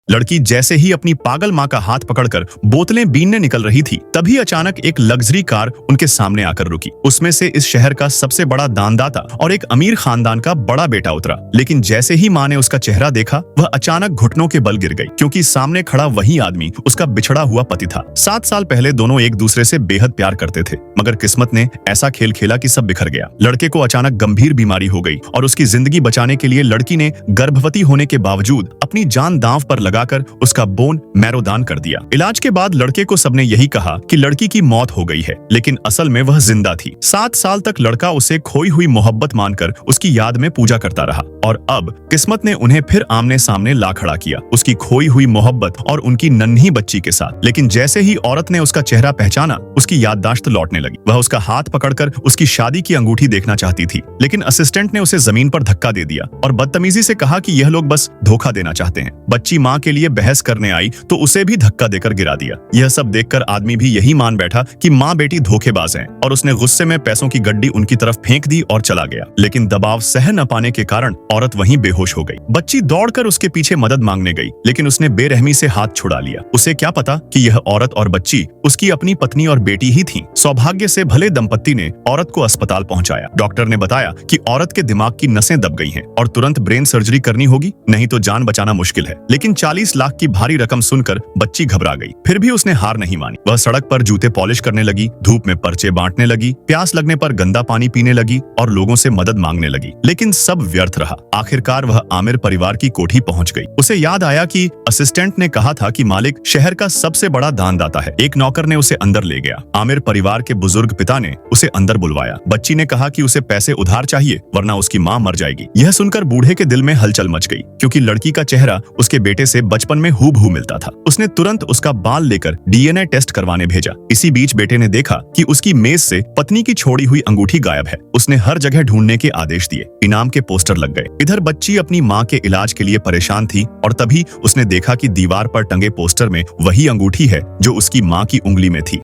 लड़की जैसे ही अपनी पागल माँ का हाथ पकड़कर बोतलें बीनने निकल रही थी, तभी अचानक एक लग्जरी कार उनके सामने आकर रुकी। उसमें से इस शहर का सबसे बड़ा दानदाता और एक अमीर खानदान का बड़ा बेटा उतरा। लेकिन जैसे ही माँ ने उसका चेहरा देखा, वह अचानक घुटनों के बल गिर गई, क्योंकि सामने खड़ा वही आदमी उसका बिछड़ा हुआ पति था। 7 साल पहले दोनों एक दूसरे से बेहद प्यार करते थे, मगर किस्मत ने ऐसा खेल खेला कि सब बिखर गया। लड़के को अचानक गंभीर बीमारी हो गई और उसकी जिंदगी बचाने के लिए लड़की ने गर्भवती होने के बावजूद अपनी जान दांव पर लगाकर उसका बोन मैरो दान कर दिया। इलाज के बाद लड़के को सबने यही कहा कि लड़की की मौत हो गई है, लेकिन असल में वह जिंदा थी। 7 साल तक लड़का उसे खोई हुई मोहब्बत मानकर उसकी याद में पूजा करता रहा, और अब किस्मत ने उन्हें फिर आमने सामने ला खड़ा किया, उसकी खोई हुई मोहब्बत और उनकी नन्ही बच्ची के साथ। लेकिन जैसे ही औरत ने उसका चेहरा पहचाना, उसकी याददाश्त लौटने लगी। वह उसका हाथ पकड़कर उसकी शादी की अंगूठी देखना चाहती थी, लेकिन असिस्टेंट ने उसे जमीन पर धक्का दे दिया और बदतमीजी से कहा कि यह लोग बस धोखा देना चाहते हैं। बच्ची माँ के लिए बहस करने आई तो उसे भी धक्का देकर गिरा दिया। यह सब देखकर आदमी भी यही मान बैठा कि माँ बेटी धोखेबाज हैं, और उसने गुस्से में पैसों की गड्डी उनकी तरफ फेंक दी और चला गया। लेकिन दबाव सह न पाने के कारण औरत वहीं बेहोश हो गई। बच्ची दौड़कर उसके पीछे मदद मांगने गई, लेकिन उसने बेरहमी से हाथ छुड़ा लिया। उसे क्या पता कि यह औरत और बच्ची उसकी अपनी पत्नी और बेटी ही थी। सौभाग्य से भले दंपत्ति ने औरत को अस्पताल पहुंचाया। डॉक्टर ने बताया कि औरत के दिमाग की नसें दब गई हैं और तुरंत ब्रेन सर्जरी करनी होगी, नहीं तो जान बचाना मुश्किल है। लेकिन 40 लाख की भारी रकम सुनकर बच्ची घबरा गई। फिर भी उसने हार नहीं मानी। वह सड़क पर जूते पॉलिश करने लगी, धूप में पर्चे बांटने लगी, प्यास लगने पर गंदा पानी पीने लगी और लोगों से मदद मांगने लगी। लेकिन सब व्यर्थ रहा। आखिरकार वह आमिर परिवार की कोठी पहुंच गई। उसे याद आया कि असिस्टेंट ने कहा था कि मालिक शहर का सबसे बड़ा दानदाता है। एक नौकर ने उसे अंदर ले गया। आमिर परिवार के बुजुर्ग पिता ने उसे अंदर बुलवाया। बच्ची ने कहा कि उसे पैसे उधार चाहिए, वरना उसकी माँ मर जाएगी। यह सुनकर बूढ़े के दिल में हलचल मच गई, क्योंकि लड़की का चेहरा उसके बेटे से बचपन में हूबहू मिलता था। उसने तुरंत उसका बाल लेकर डीएनए टेस्ट करवाने भेजा। इसी बीच बेटे ने देखा कि उसकी मेज से पत्नी की छोड़ी हुई अंगूठी गायब है। उसने हर जगह ढूंढने के आदेश दिए। इनाम के पोस्टर लग गए। इधर बच्ची अपनी माँ के इलाज के लिए परेशान थी, और तभी उसने देखा कि दीवार पर टंगे पोस्टर में वही अंगूठी है जो उसकी माँ की उंगली में थी।